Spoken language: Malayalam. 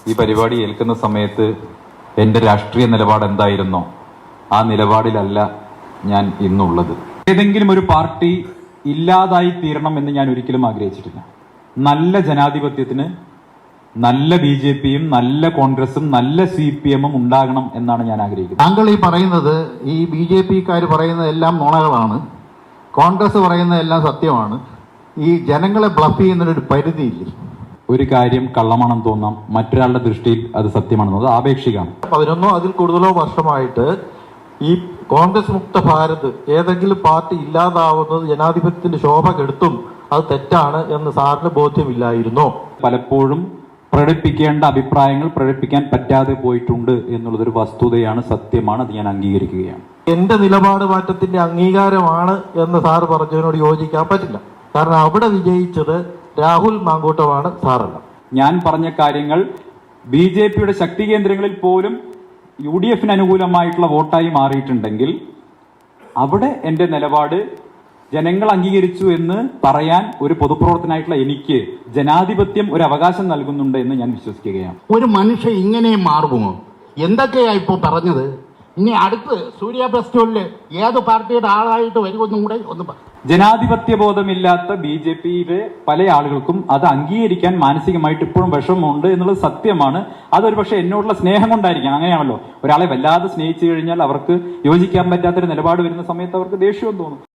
ഈ പരിപാടി ഏൽക്കുന്ന സമയത്ത് എൻ്റെ രാഷ്ട്രീയ നിലപാട് എന്തായിരുന്നോ ആ നിലപാടിലല്ല ഞാൻ ഇന്നുള്ളത്. ഏതെങ്കിലും ഒരു പാർട്ടി ഇല്ലാതായി തീരണം എന്ന് ഞാൻ ഒരിക്കലും ആഗ്രഹിച്ചിട്ടില്ല. നല്ല ജനാധിപത്യത്തിന് നല്ല BJPയും നല്ല കോൺഗ്രസും നല്ല CPMഉം ഉണ്ടാകണം എന്നാണ് ഞാൻ ആഗ്രഹിക്കുന്നത്. താങ്കൾ ഈ പറയുന്നത് ഈ BJPക്കാർ പറയുന്നതെല്ലാം നുണകളാണ്, കോൺഗ്രസ് പറയുന്നതെല്ലാം സത്യമാണ്. ഈ ജനങ്ങളെ ബ്ലഫ് ചെയ്യുന്നതിനൊരു പരിധിയില്ലേ? ഒരു കാര്യം കള്ളമാണെന്ന് തോന്നാം, മറ്റൊരാളുടെ ദൃഷ്ടിയിൽ അത് സത്യമാണെന്നത് ആപേക്ഷികമാണ്. 11 അതിൽ കൂടുതലോ വർഷമായിട്ട് ഈ കോൺഗ്രസ് മുക്ത ഭാരത് ഏതെങ്കിലും പാർട്ടി ഇല്ലാതാവുന്നത് ജനാധിപത്യത്തിന്റെ ശോഭ കെടുത്തും, അത് തെറ്റാണ് എന്ന് സാറിന് ബോധ്യമില്ലായിരുന്നോ? പലപ്പോഴും പ്രകടിപ്പിക്കേണ്ട അഭിപ്രായങ്ങൾ പ്രകടിപ്പിക്കാൻ പറ്റാതെ പോയിട്ടുണ്ട് എന്നുള്ളതൊരു വസ്തുതയാണ്, സത്യമാണ്, അത് ഞാൻ അംഗീകരിക്കുകയാണ്. എന്റെ നിലപാട് മാറ്റത്തിന്റെ അംഗീകാരമാണ് എന്ന് സാറ് പറഞ്ഞതിനോട് യോജിക്കാൻ പറ്റില്ല. കാരണം അവിടെ വിജയിച്ചത് രാഹുൽ മാങ്കൂട്ടമാണ്, സാറല്ല. ഞാൻ പറഞ്ഞ കാര്യങ്ങൾ BJPയുടെ ശക്തി കേന്ദ്രങ്ങളിൽ പോലും UDFന് അനുകൂലമായിട്ടുള്ള വോട്ടായി മാറിയിട്ടുണ്ടെങ്കിൽ അവിടെ എൻ്റെ നിലപാട് ജനങ്ങൾ അംഗീകരിച്ചു എന്ന് പറയാൻ ഒരു പൊതുപ്രവർത്തനായിട്ടുള്ള എനിക്ക് ജനാധിപത്യം ഒരു അവകാശം നൽകുന്നുണ്ട് എന്ന് ഞാൻ വിശ്വസിക്കുകയാണ്. ഒരു മനുഷ്യൻ ഇങ്ങനെ മാറുമോ? എന്തൊക്കെയാ ഇപ്പൊ പറഞ്ഞത്? ഇനി അടുത്ത് സൂര്യ ഫെസ്റ്റിവലില് ഏത് പാർട്ടിയുടെ ആളായിട്ട് വരുമെന്നും കൂടെ ഒന്ന് ജനാധിപത്യ ബോധമില്ലാത്ത BJPയിലെ പല ആളുകൾക്കും അത് അംഗീകരിക്കാൻ മാനസികമായിട്ട് ഇപ്പോഴും വിഷമമുണ്ട് എന്നുള്ളത് സത്യമാണ്. അതൊരു പക്ഷേ എന്നോടുള്ള സ്നേഹം കൊണ്ടായിരിക്കാം. അങ്ങനെയാണല്ലോ, ഒരാളെ വല്ലാതെ സ്നേഹിച്ചു കഴിഞ്ഞാൽ അവർക്ക് യോജിക്കാൻ പറ്റാത്തൊരു നിലപാട് വരുന്ന സമയത്ത് അവർക്ക് ദേഷ്യവും തോന്നും.